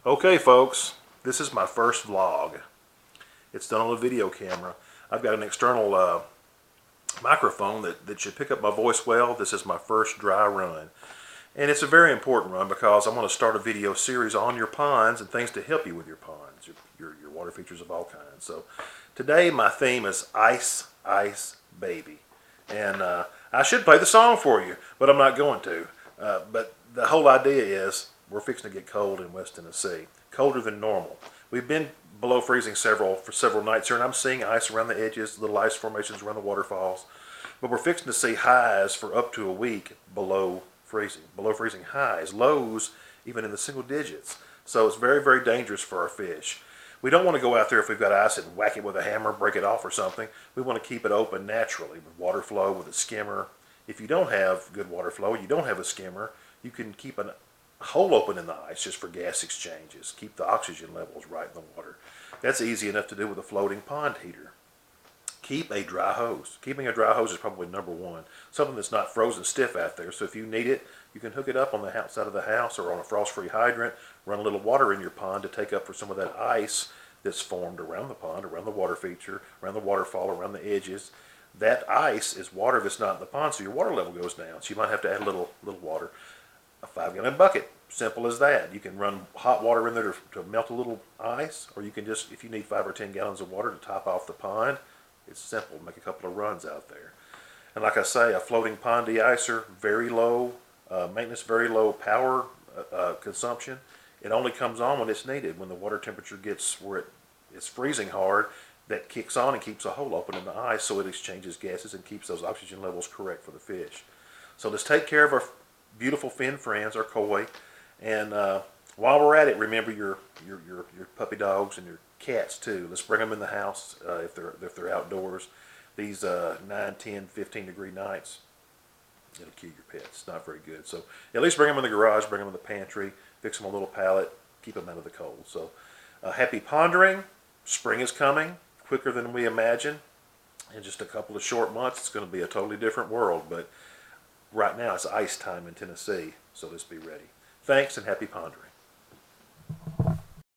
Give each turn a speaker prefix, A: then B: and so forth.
A: Okay folks, this is my first vlog. It's done on a video camera. I've got an external microphone that should pick up my voice well. This is my first dry run. And it's a very important run because I'm going to start a video series on your ponds and things to help you with your ponds, your water features of all kinds. So today my theme is Ice, Ice, Baby. And I should play the song for you, but I'm not going to. But the whole idea is we're fixing to get cold in West Tennessee, colder than normal. We've been below freezing for several nights here, and I'm seeing ice around the edges, little ice formations around the waterfalls. But we're fixing to see highs for up to a week below freezing highs, lows even in the single digits. So it's very, very dangerous for our fish. We don't want to go out there if we've got ice and whack it with a hammer, break it off or something. We want to keep it open naturally with water flow, with a skimmer. If you don't have good water flow, you don't have a skimmer, you can keep a hole open in the ice just for gas exchanges. Keep the oxygen levels right in the water. That's easy enough to do with a floating pond heater. Keep a dry hose. Keeping a dry hose is probably number one. Something that's not frozen stiff out there. So if you need it, you can hook it up on the outside of the house or on a frost-free hydrant. Run a little water in your pond to take up for some of that ice that's formed around the pond, around the water feature, around the waterfall, around the edges. That ice is water that's not in the pond, so your water level goes down. So you might have to add a little water. A 5-gallon bucket, simple as that. You can run hot water in there to melt a little ice, or you can just, if you need 5 or 10 gallons of water to top off the pond, it's simple. Make a couple of runs out there. And like I say, a floating pond de-icer, very low maintenance, very low power consumption. It only comes on when it's needed. When the water temperature gets where it's freezing hard, that kicks on and keeps a hole open in the ice so it exchanges gases and keeps those oxygen levels correct for the fish. So let's take care of our beautiful fin friends, our koi, and while we're at it, remember your puppy dogs and your cats too. Let's bring them in the house if they're outdoors. These 9, 10, 15 degree nights, it'll kill your pets. It's not very good. So at least bring them in the garage, bring them in the pantry, fix them a little pallet, keep them out of the cold. So happy pondering. Spring is coming quicker than we imagine. In just a couple of short months, it's going to be a totally different world. But right now, it's ice time in Tennessee, so let's be ready. Thanks and happy pondering.